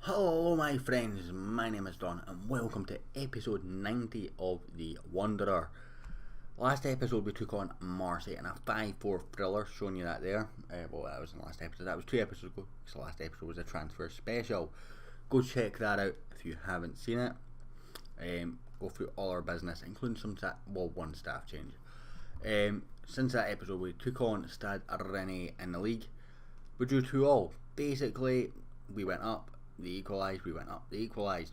Hello my friends, my name is Don and welcome to episode 90 of The Wanderer. Last episode we took on Marseille in a 5-4 thriller, showing you that there. Well, that wasn't the last episode, that was 2 episodes ago, because the last episode was a transfer special. Go check that out if you haven't seen it. Go through all our business, including one staff change. Since that episode we took on Stade Rennais in the league. We drew 2-2. Basically, we went up. They equalised, we went up, they equalised.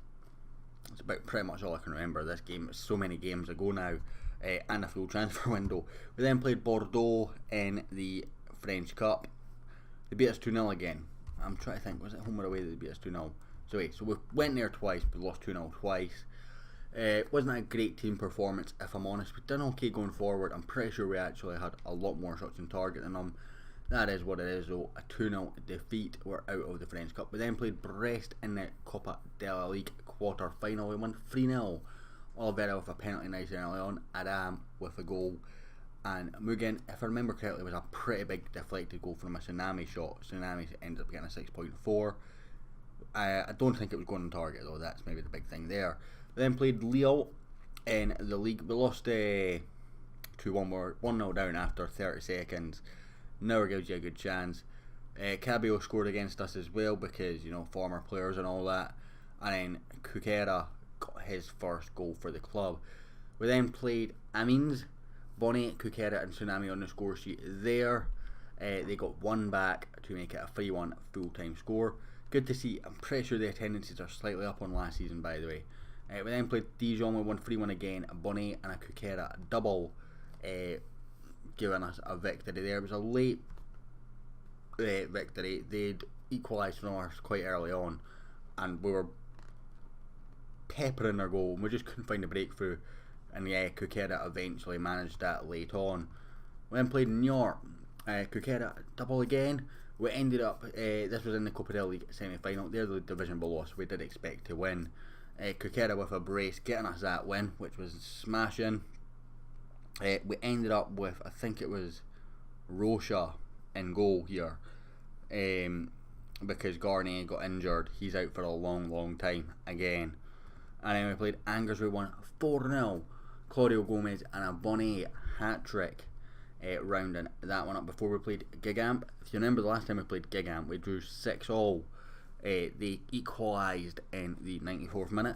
That's about pretty much all I can remember. This game is so many games ago now, and a full transfer window. We then played Bordeaux in the French Cup. They beat us 2-0 again. I'm trying to think, was it home or away that they beat us 2-0? So we went there twice, but lost 2-0 twice. Wasn't a great team performance, if I'm honest. We've done okay going forward. I'm pretty sure we actually had a lot more shots on target than them. That is what it is though, a 2-0 defeat. We're out of the French Cup. We then played Brest in the Copa de la Ligue quarter final. We won 3-0. Oliveira with a penalty nice and early on, Adam with a goal, and Mugen, if I remember correctly, was a pretty big deflected goal from a Tsunami shot. Tsunami ended up getting a 6.4. I don't think it was going on target though, that's maybe the big thing there. We then played Lille in the league. We lost 2-1, we're 1-0 down after 30 seconds. Never gives you a good chance. Cabio scored against us as well because, you know, former players and all that. And then Kukera got his first goal for the club. We then played Amiens, Bonnet, Kukera and Tsunami on the score sheet there. They got one back to make it a 3-1 full-time score. Good to see. I'm pretty sure the attendances are slightly up on last season, by the way. We then played Dijon. We won 3-1 again. Bonnet and a Kukera double. Giving us a victory there. It was a late victory. They'd equalised from us quite early on and we were peppering their goal and we just couldn't find a breakthrough, and Kukera eventually managed that late on. We then played New York. Kukera double again. We ended up, this was in the Copa del League semi-final. They're the division below us, so we did expect to win. Kukera with a brace getting us that win, which was smashing. We ended up with, I think it was Rocha in goal here, because Garnier got injured. He's out for a long time again. And then we played Angers. We won 4-0. Claudio Gomez and a Bonnet hat-trick, rounding that one up before we played Gigamp. If you remember the last time we played Gigamp, we drew 6-all. They equalised in the 94th minute.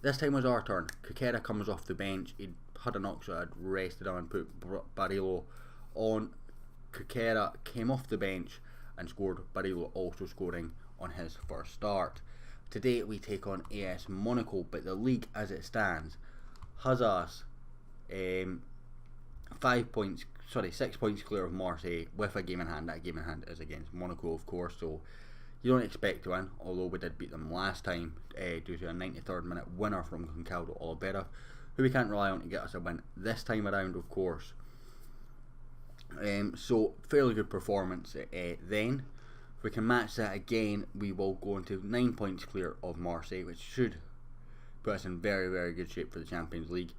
This time was our turn. Kukera comes off the bench. He'd had a knock, so I'd rested him and put Barilo on. Kukera came off the bench and scored, Barilo also scoring on his first start. Today we take on AS Monaco, but the league as it stands has us 6 points clear of Marseille with a game in hand. That game in hand is against Monaco, of course, so you don't expect to win, although we did beat them last time due to a 93rd minute winner from Goncalves Oliveira, who we can't rely on to get us a win this time around, of course. So fairly good performance then. If we can match that again, we will go into 9 points clear of Marseille, which should put us in very good shape for the Champions League.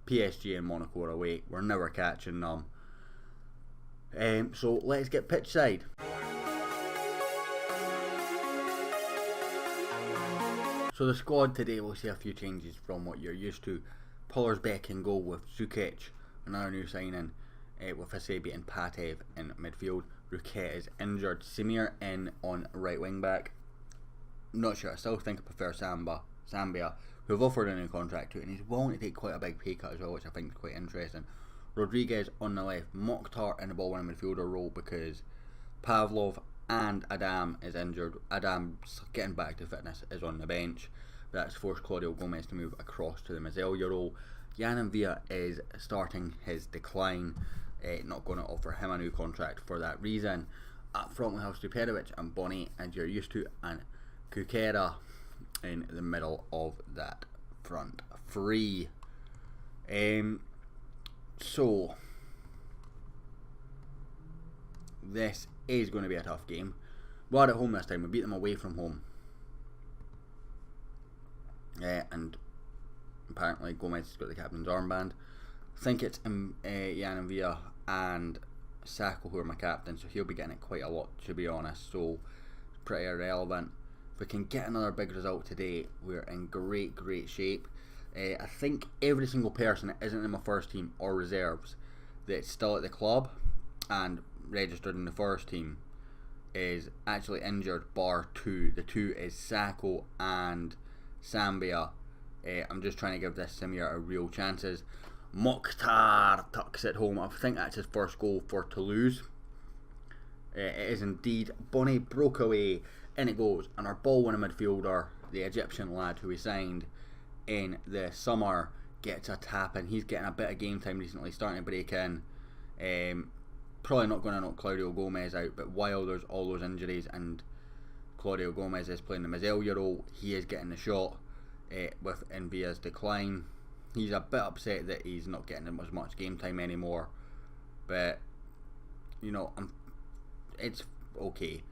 PSG and Monaco are away, we're never catching them. So let's get pitch side. So the squad today will see a few changes from what you're used to. Puller's back in goal with Zukic, another new signing, with Hasebi and Patev in midfield. Rouquet is injured. Samir in on right wing back. Not sure, I still think I prefer Zambia, who have offered a new contract to, and he's willing to take quite a big pay cut as well, which I think is quite interesting. Rodriguez on the left, Mokhtar in the ball winning midfielder role because Pavlov and Adam is injured. Adam, getting back to fitness, is on the bench. That's forced Claudio Gomez to move across to the Mazelia role. Yann Villa is starting his decline. Not going to offer him a new contract for that reason. Up front we have Stuperovic and Bonnet, as you're used to, and Kukera in the middle of that front three. So this is going to be a tough game. We're at home this time. We beat them away from home. And apparently Gomez has got the captain's armband. I think it's Yann Villa and Sacco who are my captain, so he'll be getting it quite a lot, to be honest, so pretty irrelevant. if we can get another big result today, we're in great shape. I think every single person that isn't in my first team or reserves that's still at the club and registered in the first team is actually injured, bar two. The two is Sacco and Sambia. I'm just trying to give this Simir a real chances. Mokhtar tucks it home. I think that's his first goal for Toulouse. It is indeed. Bonnet broke away, in it goes, and our ball winning midfielder, the Egyptian lad who we signed in the summer, gets a tap in. He's getting a bit of game time recently, starting to break in. Probably not going to knock Claudio Gomez out, but while there's all those injuries and Claudio Gomez is playing the Mazelia role, he is getting the shot with Envia's decline. He's a bit upset that he's not getting as much game time anymore, but you know, it's okay.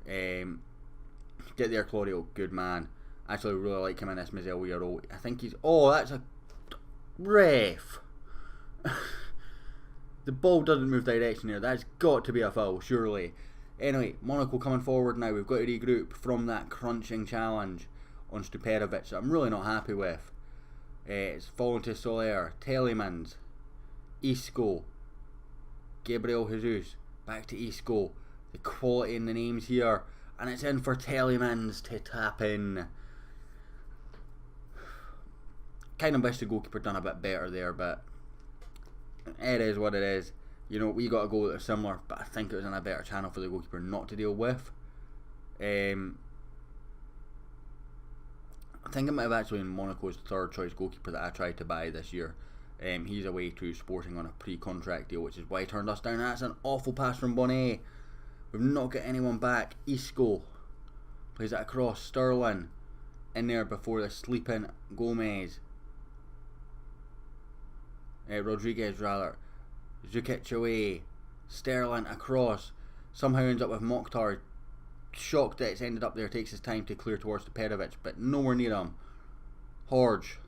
Get there, Claudio, good man. Actually really like him in this Mazelia role. I think he's, oh, that's a ref. The ball doesn't move direction here. That's got to be a foul, surely. Anyway, Monaco coming forward now. We've got to regroup from that crunching challenge on Stuperovic that I'm really not happy with. It's fallen to Soler, Telemans, Isco, Gabriel Jesus, back to Isco. The quality in the names here, and it's in for Telemans to tap in. Kind of wish the goalkeeper done a bit better there, but it is what it is. You know, we got a goal that was similar, but I think it was in a better channel for the goalkeeper not to deal with. I think it might have actually been Monaco's third choice goalkeeper that I tried to buy this year. He's away to Sporting on a pre-contract deal, which is why he turned us down. That's an awful pass from Bonnet. We've not got anyone back. Isco plays it across. Sterling in there before the sleeping Gomez. Rodriguez rather. Zukic away. Sterling across. Somehow ends up with Mokhtar. Shocked that it's ended up there. Takes his time to clear towards Stuperovic, but nowhere near him. Horge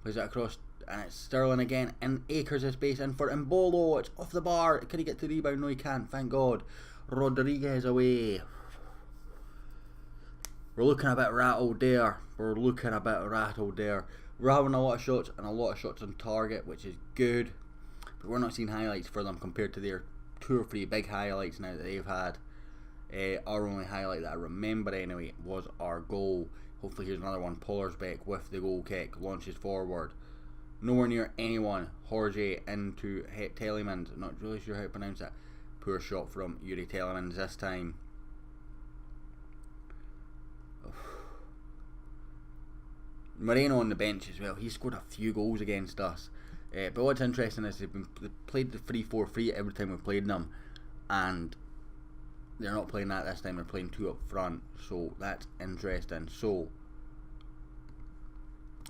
plays it across, and it's Sterling again, and acres of space in for Mbolo. It's off the bar. Can he get to the rebound? No, he can't, thank God. Rodriguez away. We're looking a bit rattled there. We're having a lot of shots and a lot of shots on target, which is good, but we're not seeing highlights for them compared to their 2 or 3 big highlights now that they've had. Our only highlight that I remember anyway was our goal. Hopefully here's another one. Pollersbeck with the goal kick, launches forward. Nowhere near anyone. Jorge into Telemans. Not really sure how to pronounce that. Poor shot from Yuri Telemans this time. Moreno on the bench as well. He scored a few goals against us. But what's interesting is they played the 3-4-3 every time we've played them, and they're not playing that this time. They're playing 2 up front, so that's interesting. So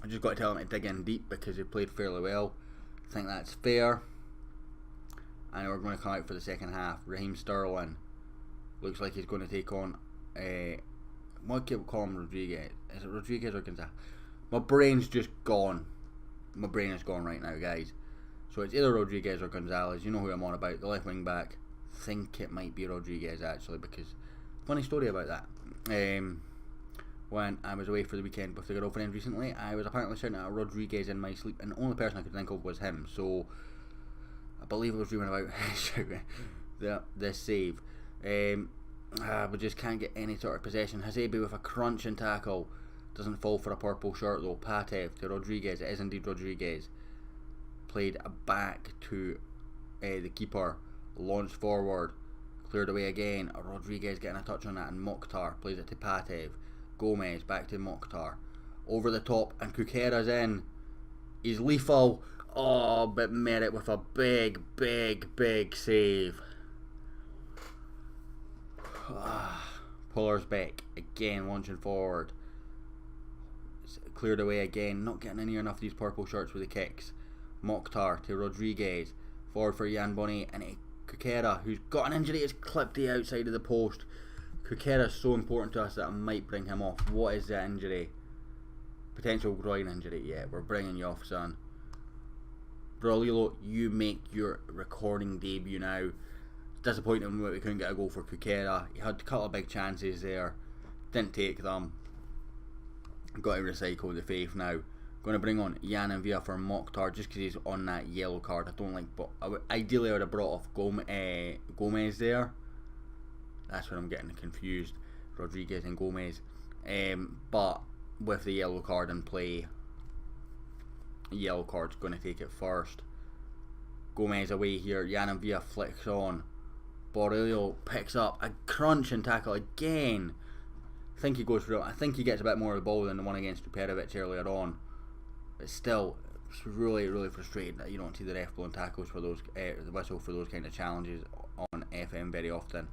I just got to tell them to dig in deep because they played fairly well. I think that's fair. And we're going to come out for the second half. Raheem Sterling looks like he's going to take on what can we call him? Rodriguez. Is it Rodriguez or Gonzalez? My brain's just gone. My brain is gone right now, guys. So it's either Rodriguez or Gonzalez. You know who I'm on about. The left wing back. Think it might be Rodriguez actually, because funny story about that. When I was away for the weekend with the girlfriend recently, I was apparently shouting at Rodriguez in my sleep, and the only person I could think of was him. So I believe I was dreaming about shouting this save. We just can't get any sort of possession. Hasebe with a crunching tackle. Doesn't fall for a purple shirt though. Patev to Rodriguez. It is indeed Rodriguez. Played back to the keeper. Launched forward. Cleared away again. Rodriguez getting a touch on that, and Mokhtar plays it to Patev. Gomez back to Mokhtar. Over the top, and Kukera's in. He's lethal. Oh, but Merritt with a big save. Pollersbeck again launching forward. Cleared away again. Not getting near enough of these purple shirts with the kicks. Mokhtar to Rodriguez. Forward for Jan Bonnet, and Kukera, who's got an injury, has clipped the outside of the post. Kukera is so important to us that I might bring him off. What is that injury? Potential groin injury. Yeah, we're bringing you off, son. Brolilo, you make your recording debut now. Disappointing that we couldn't get a goal for Kukera. He had a couple of big chances there. Didn't take them. Got to recycle the faith now. Going to bring on Jan and Villa for Mokhtar just because he's on that yellow card. I don't like, but ideally I would have brought off Gomez there. That's where I'm getting confused. Rodriguez and Gomez. But with the yellow card in play, yellow card's going to take it first. Gomez away here. Jan and Villa flicks on. Borrello picks up a crunching tackle again. I think he goes for it. I think he gets a bit more of the ball than the one against Tuperovic earlier on. But still, it's really, really frustrating that you don't see the ref blowing tackles for those, the whistle for those kind of challenges on FM very often.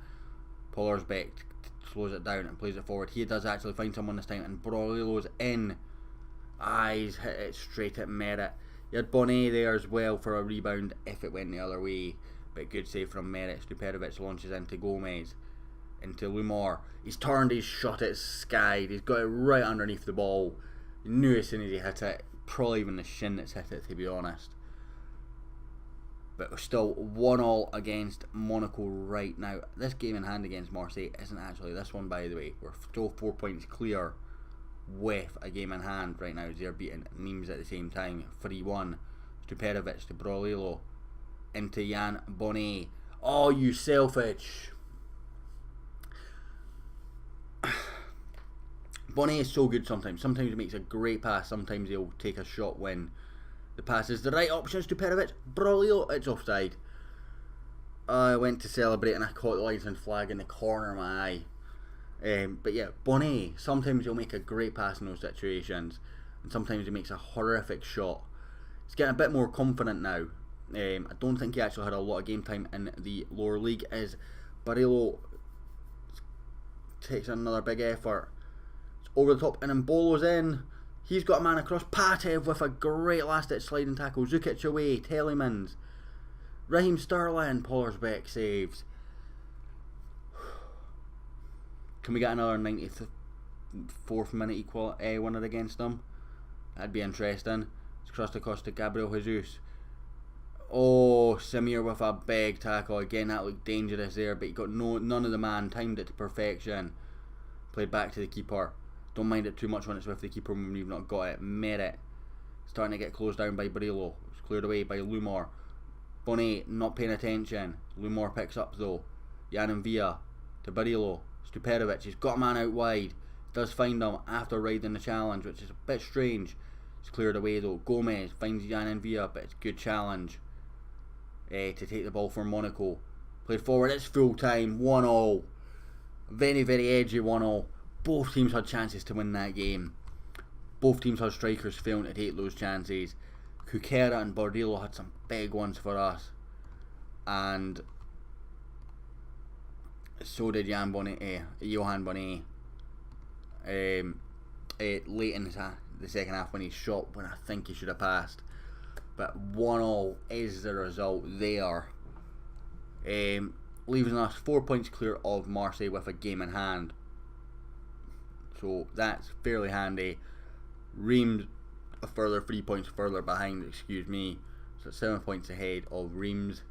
Pollersbeck slows it down and plays it forward. He does actually find someone this time, and Borrello's in. He's hit it straight at Merritt. You had Bonnet there as well for a rebound if it went the other way, but good save from Merritt. Stuperovic launches into Gomez, into Lumor. He's turned his shot, it's skied. He's got it right underneath the ball. You knew as soon as he hit it, probably even the shin that's hit it, to be honest. But we're still 1-1 against Monaco right now. This game in hand against Marseille isn't actually this one, by the way. We're still 4 points clear with a game in hand right now. They're beating Nimes at the same time. 3-1. Stuperovic to Borrello. Into Jan Bonnet. Oh, you selfish. Bonnet is so good sometimes. Sometimes he makes a great pass. Sometimes he'll take a shot when the pass is the right option. Stuperovic. Borrello. It's offside. I went to celebrate and I caught the linesman flag in the corner of my eye. But yeah, Bonnet, sometimes he'll make a great pass in those situations, and sometimes he makes a horrific shot. He's getting a bit more confident now. I don't think he actually had a lot of game time in the lower league, as Borrello takes another big effort. It's over the top and Mbolo's in. He's got a man across. Patev with a great last ditch sliding tackle. Zukic away. Telemans. Raheem Sterling. Pollersbeck saves. Can we get another 94th minute winner against them? That'd be interesting. It's crossed across to Gabriel Jesus. Oh, Samir with a big tackle. Again, that looked dangerous there, but he got none of the man. Timed it to perfection. Played back to the keeper. Don't mind it too much when it's with the keeper when we've not got it. Merritt. Starting to get closed down by Borrello. It's cleared away by Lumor. Bonnet not paying attention. Lumor picks up though. Jan and Villa to Borrello. Stuperovic, he's got a man out wide. Does find him after riding the challenge, which is a bit strange. It's cleared away though. Gomez finds Jan and Villa, but it's a good challenge to take the ball from Monaco. Played forward, it's full time, 1-1. Very, very edgy 1-1. Both teams had chances to win that game. Both teams had strikers failing to take those chances. Kukera and Borrello had some big ones for us, and so did Johan Bonnet. Late in the second half when he shot when I think he should have passed. But 1-1 is the result there. Leaving us 4 points clear of Marseille with a game in hand. So that's fairly handy. Reims a further 3 points further behind, excuse me. So 7 points ahead of Reims.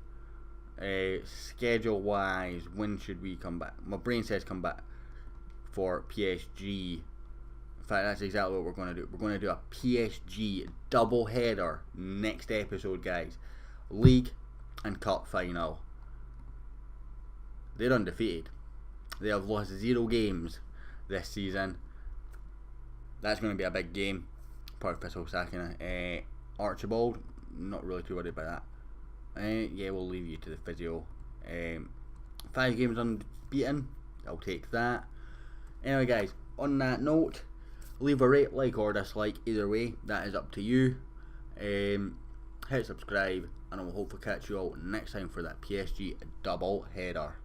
Schedule wise, when should we come back? My brain says come back for PSG. In fact, that's exactly what we're going to do. We're going to do a PSG double header next episode, guys. League and Cup final. They're undefeated. They have lost 0 games this season. That's going to be a big game. Part of Pistol sacking Archibald. Not really too worried about that. Yeah, we'll leave you to the physio. 5 games unbeaten. I'll take that. Anyway, guys, on that note, leave a rate, like or dislike. Either way, that is up to you. Hit subscribe, and I will hopefully catch you all next time for that PSG double header.